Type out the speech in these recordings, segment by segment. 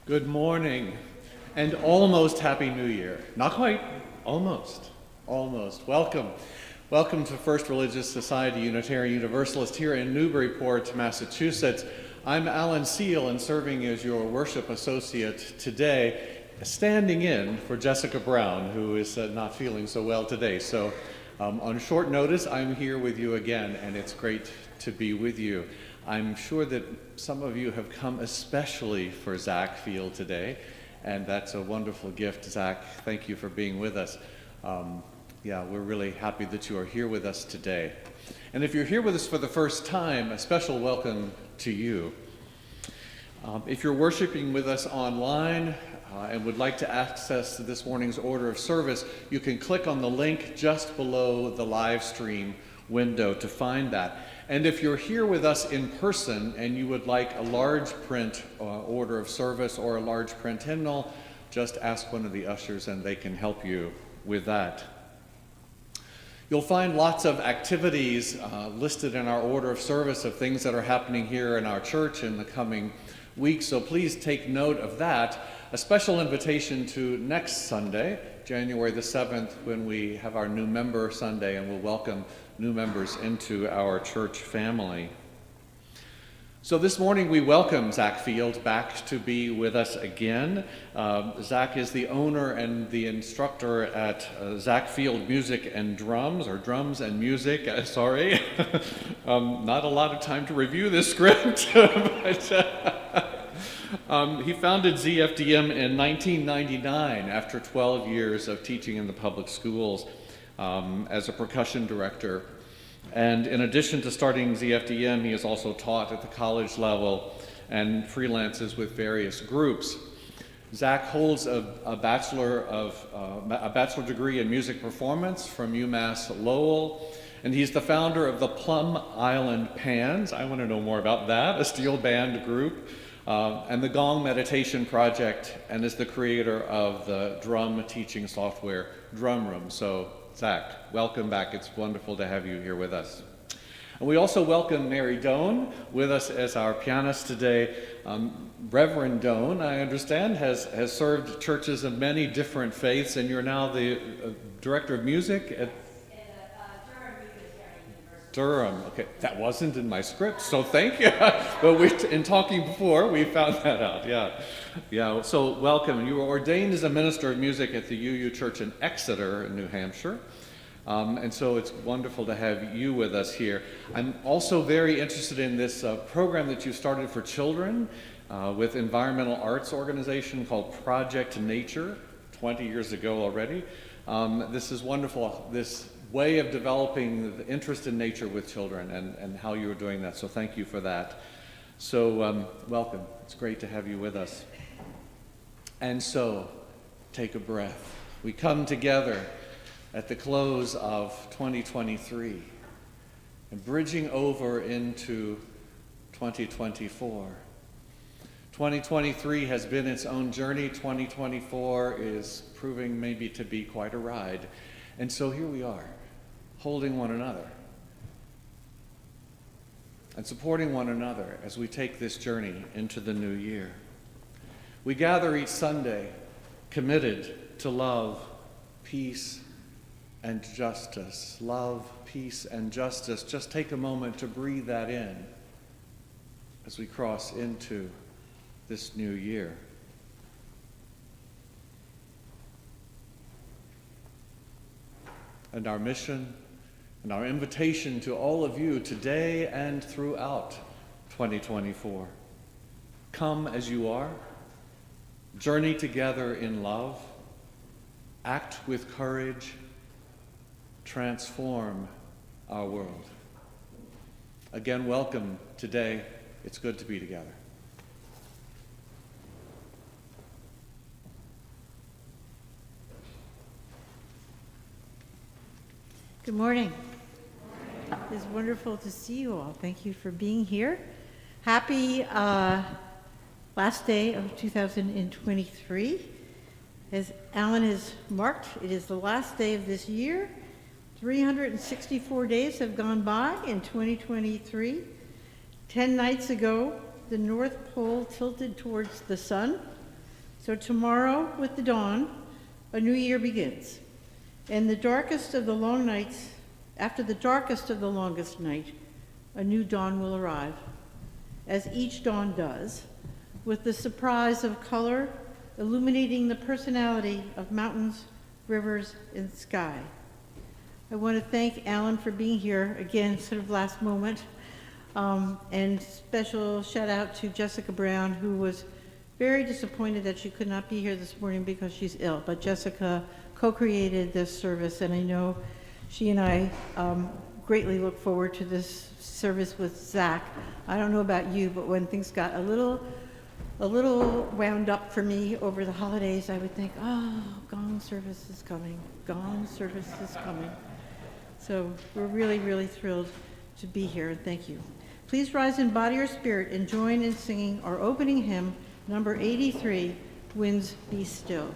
Good morning, and almost Happy New Year. Not quite, almost, almost. Welcome. Welcome to First Religious Society Unitarian Universalist here in Newburyport, Massachusetts. I'm Alan Seal, and serving as your worship associate today, standing in for Jessica Brown, who is not feeling so well today. So on short notice, I'm here with you again, and it's great to be with you. I'm sure that some of you have come especially for Zach Field today, and that's a wonderful gift. Zach, thank you for being with us. We're really happy that you are here with us today. And if you're here with us for the first time, a special welcome to you. If you're worshiping with us online and would like to access this morning's order of service, you can click on the link just below the live stream window to find that. And if you're here with us in person and you would like a large print order of service or a large print hymnal, just ask one of the ushers and they can help you with that. You'll find lots of activities listed in our order of service of things that are happening here in our church in the coming weeks, so please take note of that. A special invitation to next Sunday, January the 7th, when we have our new member Sunday and we'll welcome new members into our church family. So this morning we welcome Zach Field back to be with us again. Zach is the owner and the instructor at Zach Field Music and Drums, or Drums and Music, sorry. Not a lot of time to review this script, but he founded ZFDM in 1999 after 12 years of teaching in the public schools as a percussion director. And in addition to starting ZFDM, he has also taught at the college level and freelances with various groups. Zach holds a bachelor degree in music performance from UMass Lowell, and he's the founder of the Plum Island Pans. I want to know more about that, a steel band group, and the Gong Meditation Project, and is the creator of the drum teaching software Drum Room. So Zach, welcome back. It's wonderful to have you here with us. And we also welcome Mary Doan with us as our pianist today. Reverend Doan, I understand, has served churches of many different faiths, and you're now the director of music at Durham. Okay, that wasn't in my script, so thank you. But in talking before, we found that out. Yeah. So welcome. You were ordained as a minister of music at the UU Church in Exeter, New Hampshire. And so it's wonderful to have you with us here. I'm also very interested in this program that you started for children with environmental arts organization called Project Nature, 20 years ago already. This is wonderful. This way of developing the interest in nature with children and how you are doing that. So thank you for that. So welcome. It's great to have you with us. And so take a breath. We come together at the close of 2023 and bridging over into 2024. 2023 has been its own journey. 2024 is proving maybe to be quite a ride. And so here we are, holding one another and supporting one another as we take this journey into the new year. We gather each Sunday committed to love, peace, and justice. Love, peace, and justice. Just take a moment to breathe that in as we cross into this new year. And our mission and our invitation to all of you today and throughout 2024. Come as you are, journey together in love, act with courage, transform our world. Again, welcome today. It's good to be together. Good morning. It's wonderful to see you all. Thank you for being here. Happy last day of 2023. As Alan has marked, it is the last day of this year. 364 days have gone by in 2023. 10 nights ago, the North Pole tilted towards the sun, So tomorrow, with the dawn, a new year begins. And the darkest of the long nights, after the darkest of the longest night, a new dawn will arrive, as each dawn does, with the surprise of color illuminating the personality of mountains, rivers, and sky. I want to thank Alan for being here again, sort of last moment. And special shout out to Jessica Brown, who was very disappointed that she could not be here this morning because she's ill. But Jessica co-created this service, and I know she and I greatly look forward to this service with Zach. I don't know about you, but when things got a little wound up for me over the holidays, I would think, oh, Gong Service is coming. Gong Service is coming. So we're really, really thrilled to be here, and thank you. Please rise in body or spirit and join in singing our opening hymn, number 83, Winds Be Still.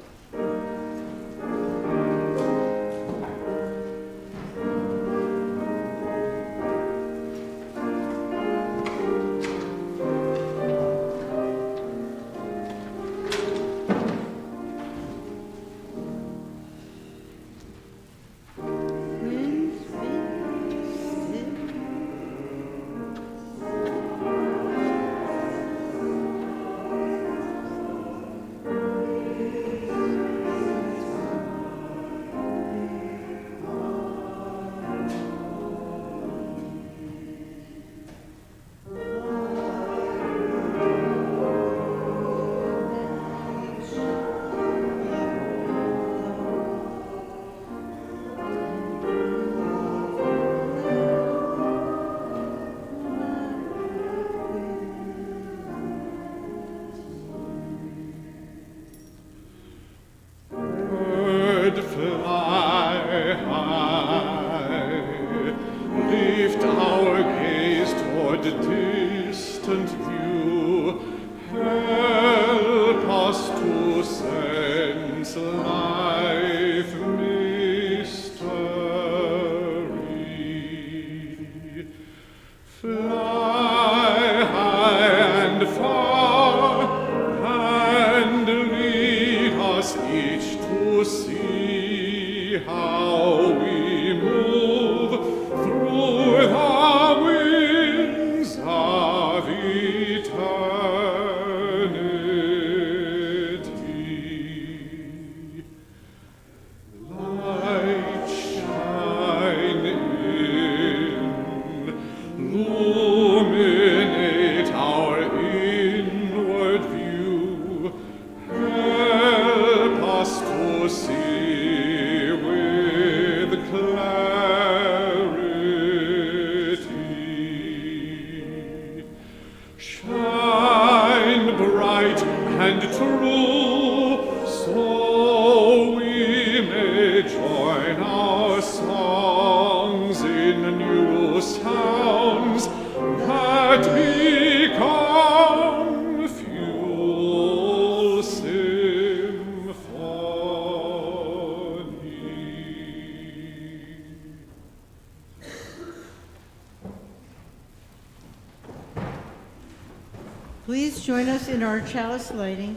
Please join us in our chalice lighting.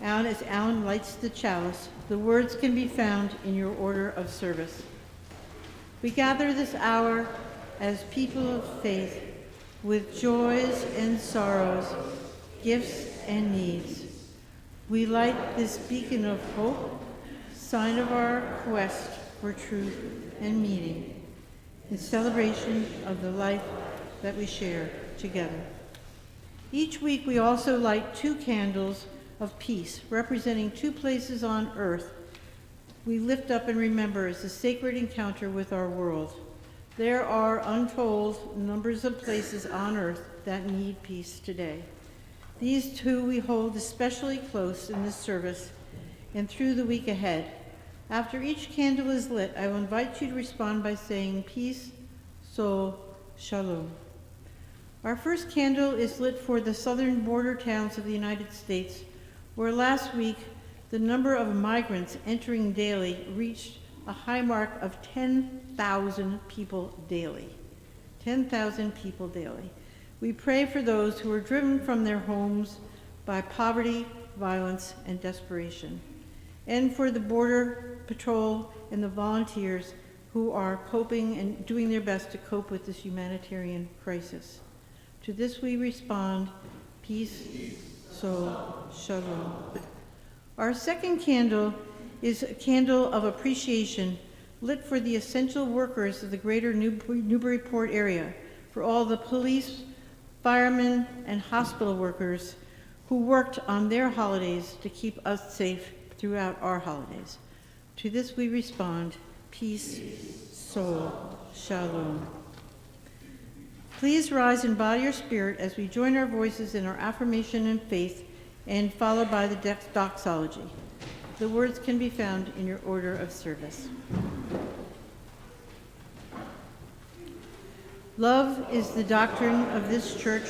As Alan lights the chalice, the words can be found in your order of service. We gather this hour as people of faith with joys and sorrows, gifts and needs. We light this beacon of hope, sign of our quest for truth and meaning, in celebration of the life that we share together. Each week we also light 2 candles of peace, representing 2 places on earth we lift up and remember as a sacred encounter with our world. There are untold numbers of places on earth that need peace today. These 2 we hold especially close in this service and through the week ahead. After each candle is lit, I will invite you to respond by saying peace, soul, shalom. Our first candle is lit for the southern border towns of the United States, where last week the number of migrants entering daily reached a high mark of 10,000 people daily. 10,000 people daily. We pray for those who are driven from their homes by poverty, violence, and desperation. And for the Border Patrol and the volunteers who are coping and doing their best to cope with this humanitarian crisis. To this we respond, peace, shalom. Our second candle is a candle of appreciation lit for the essential workers of the greater Newburyport area, for all the police, firemen, and hospital workers who worked on their holidays to keep us safe throughout our holidays. To this we respond, peace, shalom. Please rise in body or spirit as we join our voices in our affirmation and faith, and followed by the doxology. The words can be found in your order of service. Love is the doctrine of this church.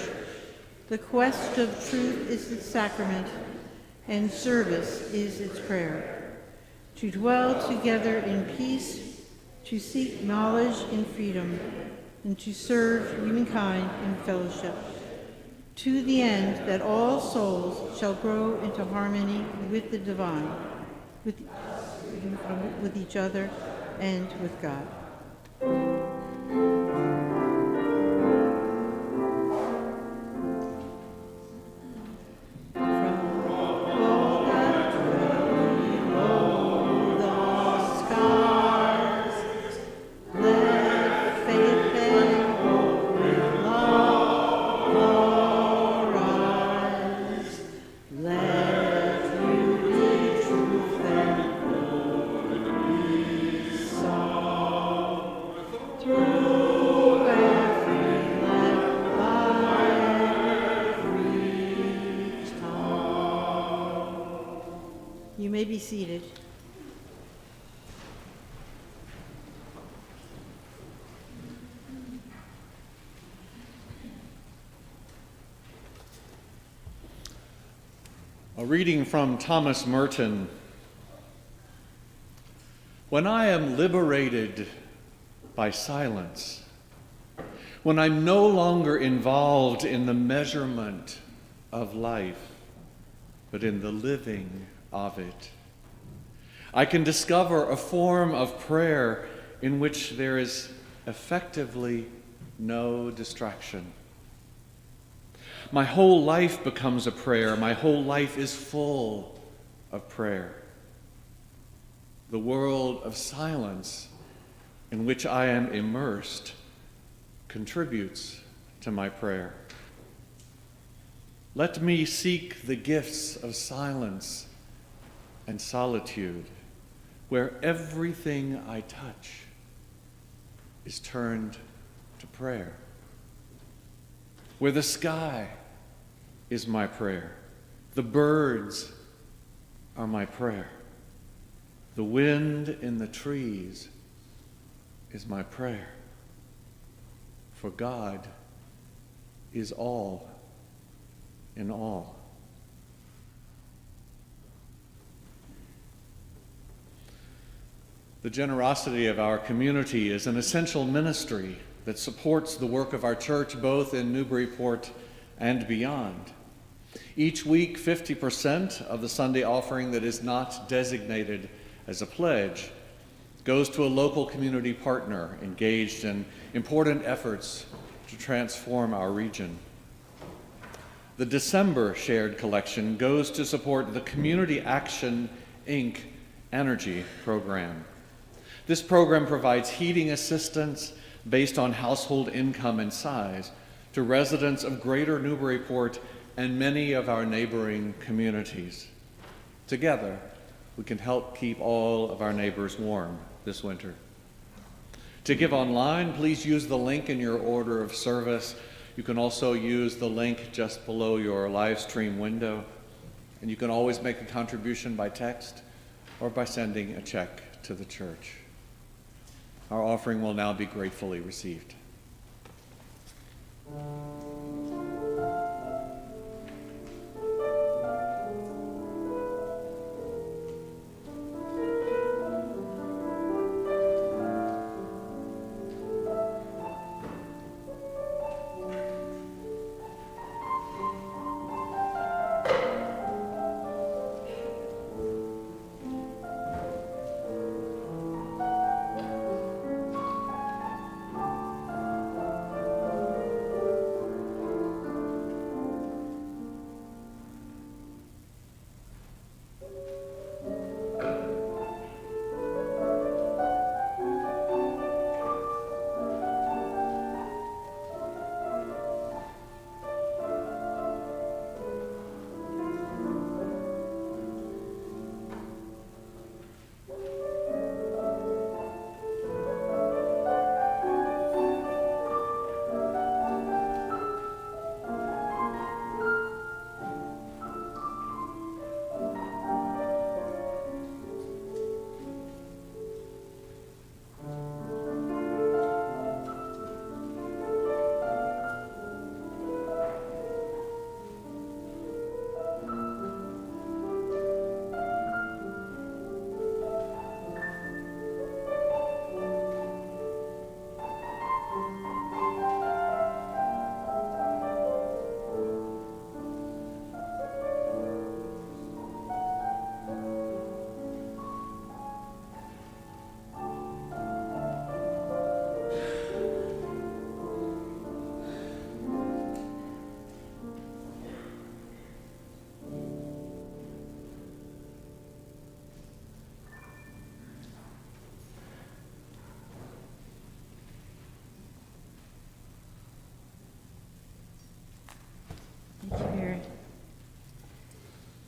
The quest of truth is its sacrament, and service is its prayer. To dwell together in peace, to seek knowledge in freedom, and to serve humankind in fellowship, to the end that all souls shall grow into harmony with the divine, with each other, and with God. You may be seated. A reading from Thomas Merton. When I am liberated by silence, when I'm no longer involved in the measurement of life, but in the living of it, I can discover a form of prayer in which there is effectively no distraction. My whole life becomes a prayer. My whole life is full of prayer. The world of silence in which I am immersed contributes to my prayer. Let me seek the gifts of silence and solitude, where everything I touch is turned to prayer, where the sky is my prayer, the birds are my prayer, the wind in the trees is my prayer, for God is all in all. The generosity of our community is an essential ministry that supports the work of our church both in Newburyport and beyond. Each week, 50% of the Sunday offering that is not designated as a pledge goes to a local community partner engaged in important efforts to transform our region. The December shared collection goes to support the Community Action, Inc. energy program. This program provides heating assistance based on household income and size to residents of Greater Newburyport and many of our neighboring communities. Together, we can help keep all of our neighbors warm this winter. To give online, please use the link in your order of service. You can also use the link just below your Livestream window. And you can always make a contribution by text or by sending a check to the church. Our offering will now be gratefully received.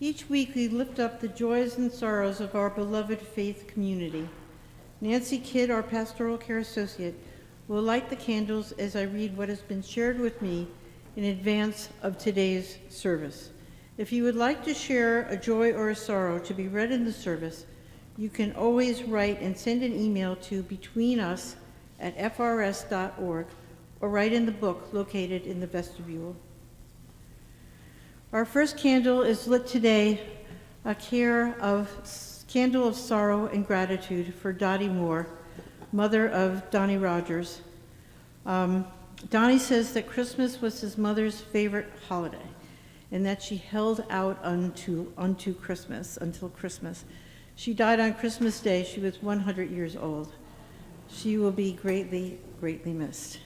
Each week we lift up the joys and sorrows of our beloved faith community. Nancy Kidd, our pastoral care associate, will light the candles as I read what has been shared with me in advance of today's service. If you would like to share a joy or a sorrow to be read in the service, you can always write and send an email to betweenus@frs.org or write in the book located in the vestibule. Our first candle is lit today, a candle of sorrow and gratitude for Dottie Moore, mother of Donnie Rogers. Donnie says that Christmas was his mother's favorite holiday and that she held out until Christmas. She died on Christmas Day. She was 100 years old. She will be greatly, greatly missed.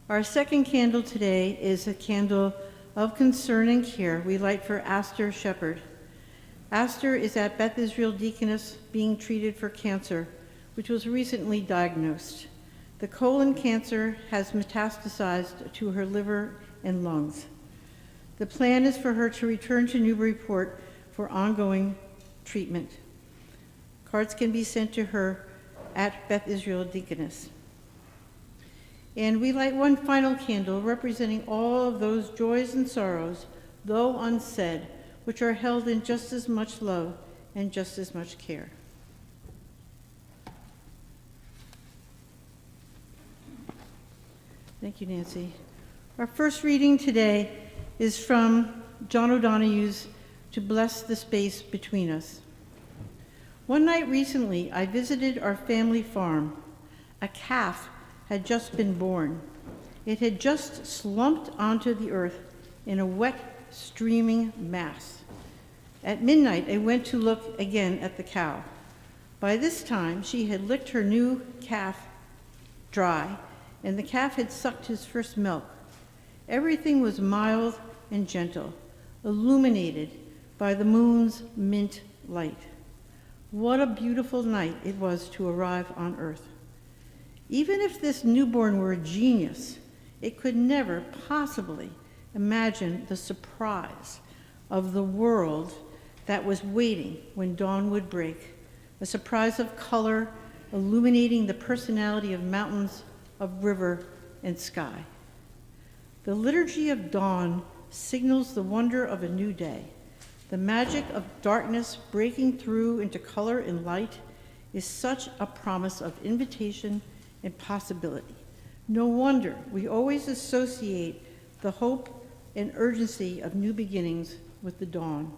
Our second candle today is a candle of concern and care we light for Aster Shepherd. Aster is at Beth Israel Deaconess being treated for cancer, which was recently diagnosed. The colon cancer has metastasized to her liver and lungs. The plan is for her to return to Newburyport for ongoing treatment. Cards can be sent to her at Beth Israel Deaconess. And we light one final candle representing all of those joys and sorrows, though unsaid, which are held in just as much love and just as much care. Thank you, Nancy. Our first reading today is from John O'Donohue's To Bless the Space Between Us. One night recently, I visited our family farm. A calf had just been born. It had just slumped onto the earth in a wet, streaming mass. At midnight, I went to look again at the cow. By this time, she had licked her new calf dry, and the calf had sucked his first milk. Everything was mild and gentle, illuminated by the moon's mint light. What a beautiful night it was to arrive on earth. Even if this newborn were a genius, it could never possibly imagine the surprise of the world that was waiting when dawn would break, a surprise of color illuminating the personality of mountains, of river, and sky. The liturgy of dawn signals the wonder of a new day. The magic of darkness breaking through into color and light is such a promise of invitation and possibility. No wonder we always associate the hope and urgency of new beginnings with the dawn.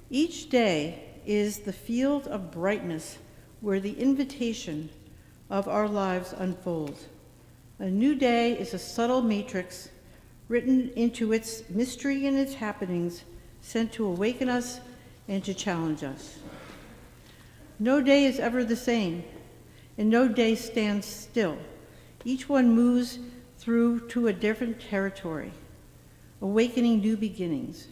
Each day is the field of brightness where the invitation of our lives unfolds. A new day is a subtle matrix written into its mystery and its happenings, sent to awaken us and to challenge us. No day is ever the same, and no day stands still. Each one moves through to a different territory, awakening new beginnings.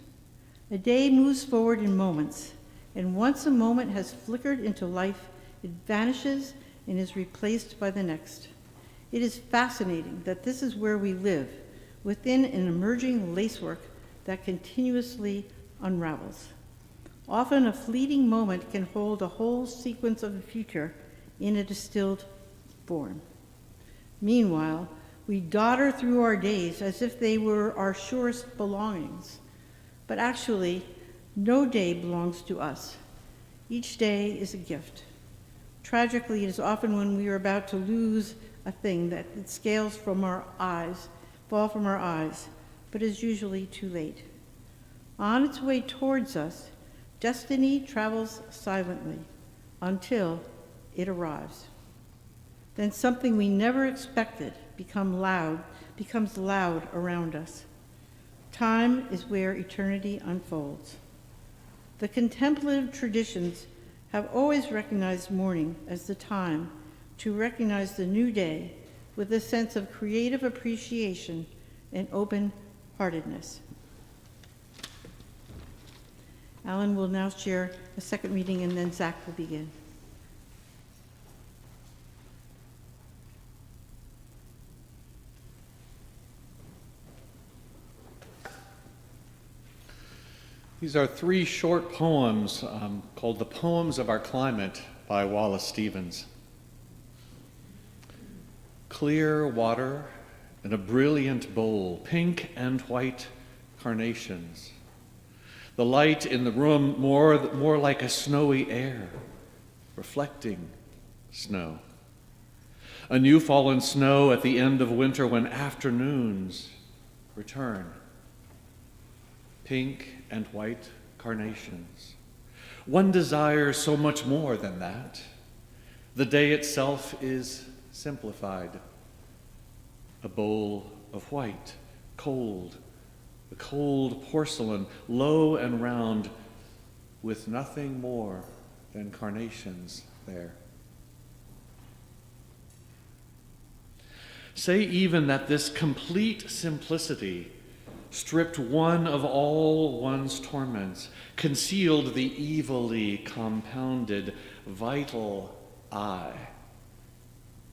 A day moves forward in moments, and once a moment has flickered into life, it vanishes and is replaced by the next. It is fascinating that this is where we live, within an emerging lacework that continuously unravels. Often a fleeting moment can hold a whole sequence of the future in a distilled form. Meanwhile, we dodder through our days as if they were our surest belongings. But actually, no day belongs to us. Each day is a gift. Tragically, it is often when we are about to lose a thing that the scales from our eyes fall from our eyes, but is usually too late. On its way towards us, destiny travels silently until it arrives. Then something we never expected becomes loud around us. Time is where eternity unfolds. The contemplative traditions have always recognized morning as the time to recognize the new day with a sense of creative appreciation and open-heartedness. Alan will now share a second reading, and then Zach will begin. These are three short poems called The Poems of Our Climate by Wallace Stevens. Clear water in a brilliant bowl, pink and white carnations. The light in the room more like a snowy air, reflecting snow. A new fallen snow at the end of winter when afternoons return. Pink and white carnations. One desires so much more than that. The day itself is simplified. A bowl of white, cold, a cold porcelain, low and round, with nothing more than carnations there. Say even that this complete simplicity stripped one of all one's torments, concealed the evilly compounded vital I,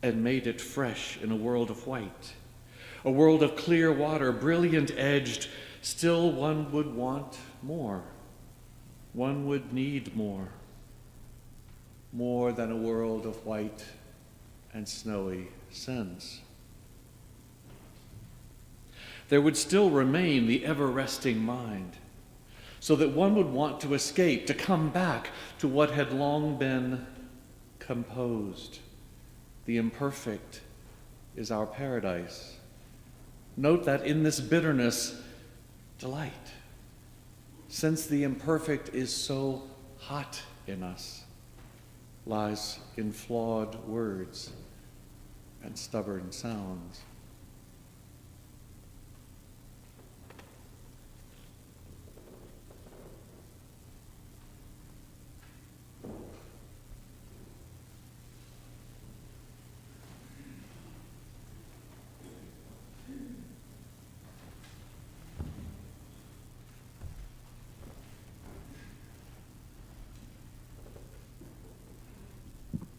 and made it fresh in a world of white, a world of clear water, brilliant edged. Still one would want more. One would need more than a world of white and snowy sense. There would still remain the ever-resting mind, so that one would want to escape, to come back to what had long been composed. The imperfect is our paradise. Note that in this bitterness, delight, since the imperfect is so hot in us, lies in flawed words and stubborn sounds.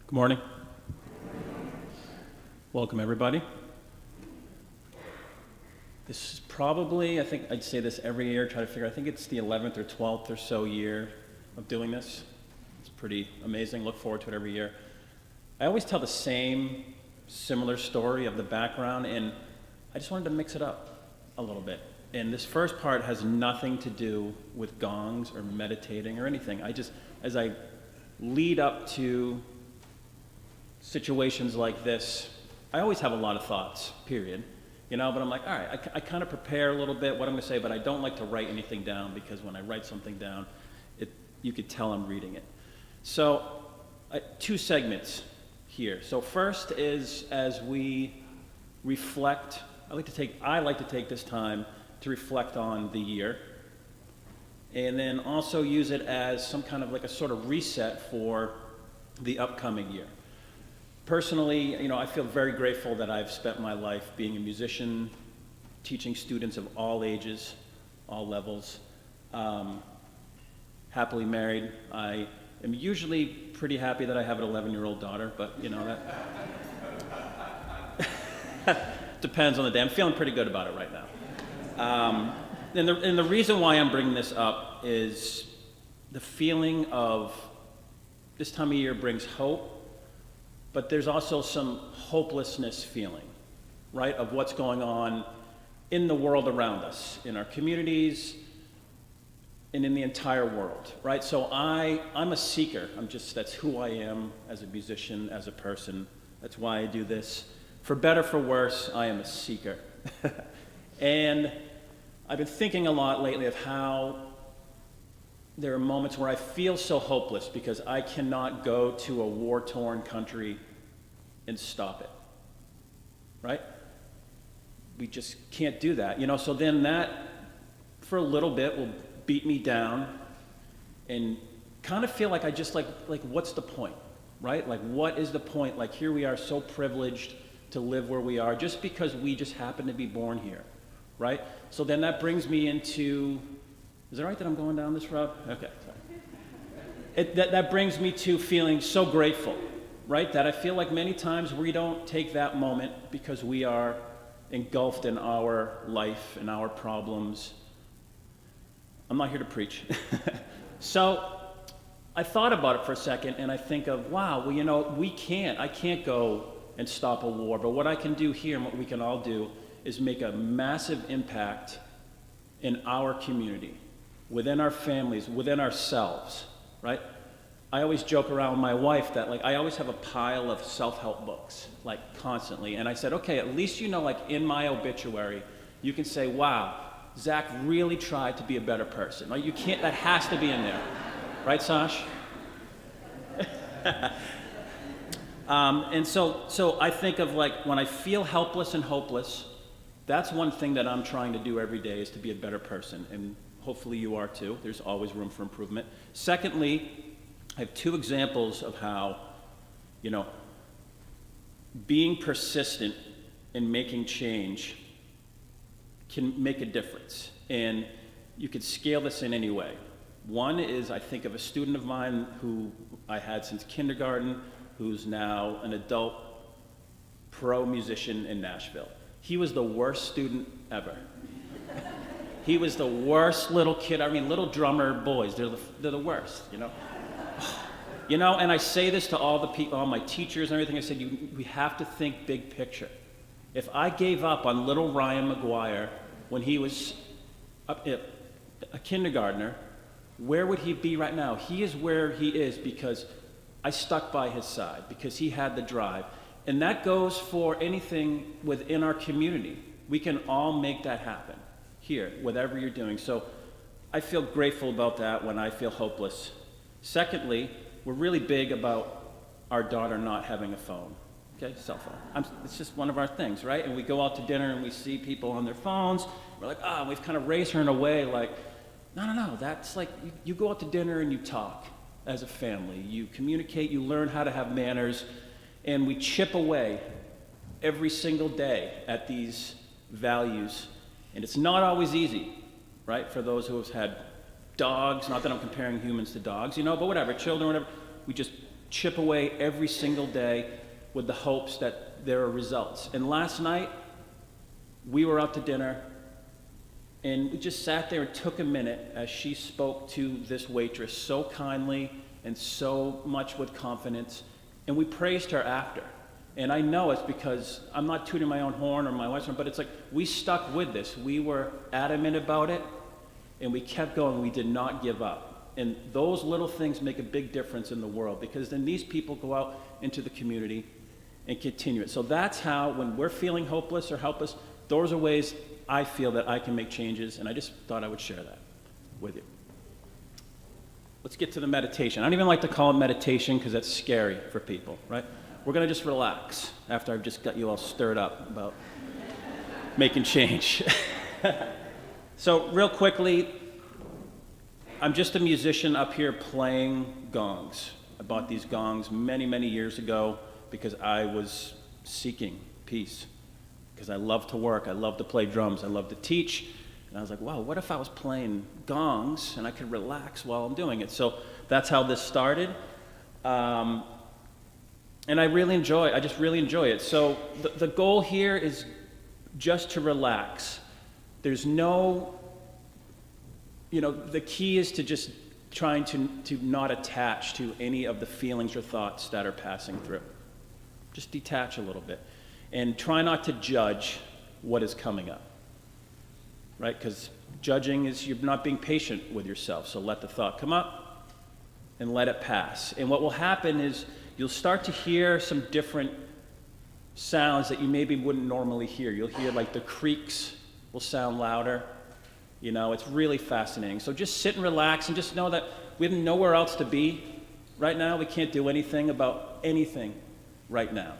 Good morning. Welcome, everybody. This is probably, I think I'd say this every year, try to figure, I think it's the 11th or 12th or so year of doing this. It's pretty amazing, look forward to it every year. I always tell the same similar story of the background, and I just wanted to mix it up a little bit. And this first part has nothing to do with gongs or meditating or anything. As I lead up to situations like this, I always have a lot of thoughts, period. But I'm like, all right, I kind of prepare a little bit what I'm going to say, but I don't like to write anything down because when I write something down, you could tell I'm reading it. So, two segments here. So first is as we reflect, I like to take this time to reflect on the year, and then also use it as some kind of like a sort of reset for the upcoming year. Personally, I feel very grateful that I've spent my life being a musician, teaching students of all ages, all levels. Happily married. I am usually pretty happy that I have an 11-year-old daughter, but that depends on the day. I'm feeling pretty good about it right now. And the reason why I'm bringing this up is the feeling of this time of year brings hope, but there's also some hopelessness feeling, right, of what's going on in the world around us, in our communities, and in the entire world, right? So I'm a seeker. That's who I am as a musician, as a person. That's why I do this. For better, for worse, I am a seeker. And I've been thinking a lot lately of how there are moments where I feel so hopeless because I cannot go to a war-torn country and stop it, right? We just can't do that, so then that, for a little bit, will beat me down and kind of feel like I just like what's the point, right? Like, what is the point? Like, here we are so privileged to live where we are just because we just happen to be born here, right? So then that brings me into, is it right that I'm going down this road? Okay, sorry. That brings me to feeling so grateful, right? That I feel like many times we don't take that moment because we are engulfed in our life and our problems. I'm not here to preach. So I thought about it for a second, and I think of, wow, well, you know, I can't go and stop a war, but what I can do here and what we can all do is make a massive impact in our community, within our families, within ourselves, right? I always joke around with my wife that, like, I always have a pile of self-help books, like, constantly. And I said, okay, at least, you know, like, in my obituary, you can say, wow, Zach really tried to be a better person. Like, you can't, that has to be in there. Right, Sash? And so I think of, like, when I feel helpless and hopeless, that's one thing that I'm trying to do every day, is to be a better person. And hopefully you are too. There's always room for improvement. Secondly, I have two examples of how, you know, being persistent in making change can make a difference. And you could scale this in any way. One is, I think of a student of mine who I had since kindergarten, who's now an adult pro musician in Nashville. He was the worst student ever. He was the worst little kid. I mean, little drummer boys, they're the worst, you know? You know, and I say this to all the people, all my teachers and everything. I said, we have to think big picture. If I gave up on little Ryan McGuire when he was a kindergartner, where would he be right now? He is where he is because I stuck by his side, because he had the drive. And that goes for anything within our community. We can all make that happen here, whatever you're doing. So I feel grateful about that when I feel hopeless. Secondly, we're really big about our daughter not having a phone, okay, cell phone. It's just one of our things, right? And we go out to dinner and we see people on their phones. We're like, we've kind of raised her in a way like, no, that's like, you go out to dinner and you talk as a family. You communicate, you learn how to have manners, and we chip away every single day at these values. And it's not always easy, right, for those who have had dogs, not that I'm comparing humans to dogs, you know, but whatever, children, whatever, we just chip away every single day with the hopes that there are results. And last night, we were out to dinner, and we just sat there and took a minute as she spoke to this waitress so kindly and so much with confidence, and we praised her after. And I know it's because I'm not tooting my own horn or my wife's horn, but it's like we stuck with this. We were adamant about it, and we kept going. We did not give up. And those little things make a big difference in the world, because then these people go out into the community and continue it. So that's how, when we're feeling hopeless or helpless, those are ways I feel that I can make changes, and I just thought I would share that with you. Let's get to the meditation. I don't even like to call it meditation because that's scary for people, right? We're going to just relax after I've just got you all stirred up about making change. So real quickly, I'm just a musician up here playing gongs. I bought these gongs many, many years ago because I was seeking peace, because I love to work, I love to play drums, I love to teach, and I was like, wow, what if I was playing gongs and I could relax while I'm doing it? So that's how this started. And I just really enjoy it. So the goal here is just to relax. There's no, the key is to just trying to not attach to any of the feelings or thoughts that are passing through. Just detach a little bit. And try not to judge what is coming up, right? Because judging is you're not being patient with yourself. So let the thought come up and let it pass. And what will happen is you'll start to hear some different sounds that you maybe wouldn't normally hear. You'll hear like the creaks will sound louder. It's really fascinating. So just sit and relax and just know that we have nowhere else to be right now. We can't do anything about anything right now.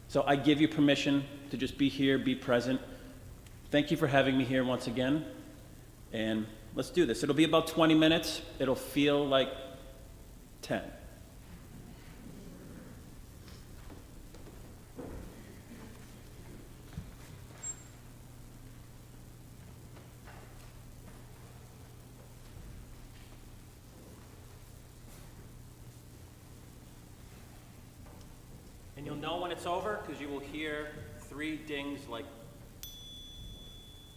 So I give you permission to just be here, be present. Thank you for having me here once again. And let's do this. It'll be about 20 minutes. It'll feel like 10. And you'll know when it's over because you will hear 3 dings like,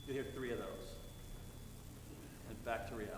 you'll hear 3 of those. And back to reality.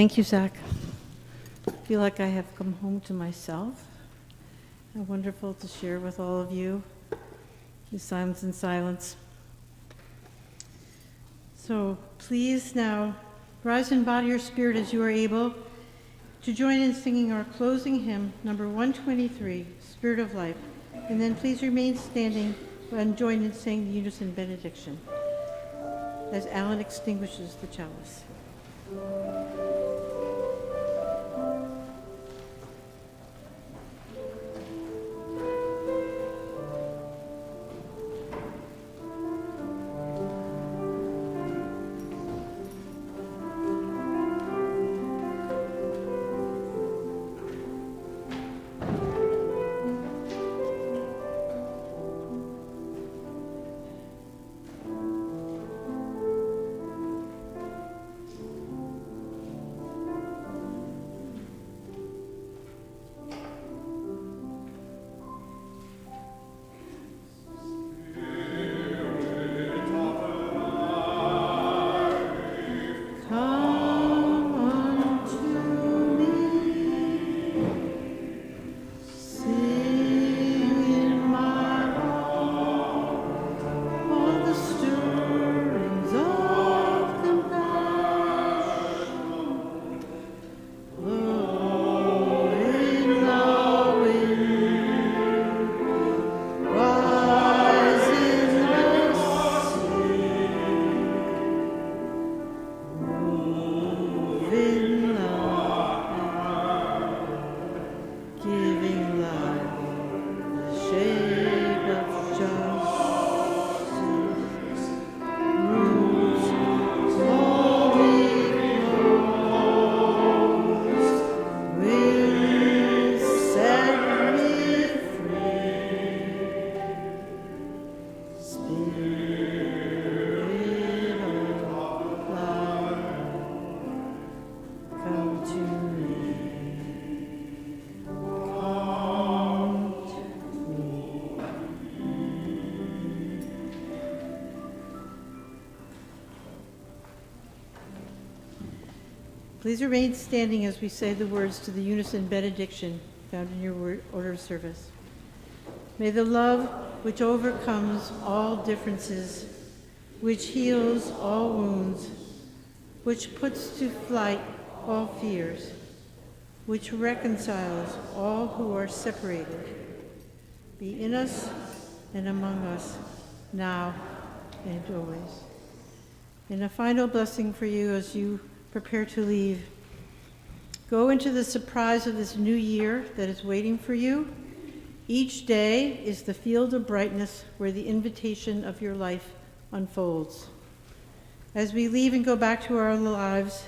Thank you, Zach. I feel like I have come home to myself. How wonderful to share with all of you these silence and silence. So please now rise in body or spirit as you are able to join in singing our closing hymn, number 123, Spirit of Life. And then please remain standing and join in saying the unison benediction as Alan extinguishes the chalice. Please remain standing as we say the words to the unison benediction found in your order of service. May the love which overcomes all differences, which heals all wounds, which puts to flight all fears, which reconciles all who are separated, be in us and among us, now and always. And a final blessing for you as you prepare to leave. Go into the surprise of this new year that is waiting for you. Each day is the field of brightness where the invitation of your life unfolds. As we leave and go back to our lives,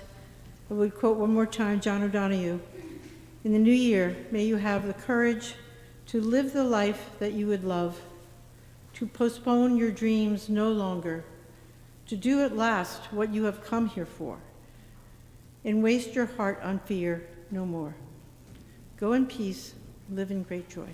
I would quote one more time John O'Donohue. In the new year, may you have the courage to live the life that you would love, to postpone your dreams no longer, to do at last what you have come here for, and waste your heart on fear no more. Go in peace, live in great joy.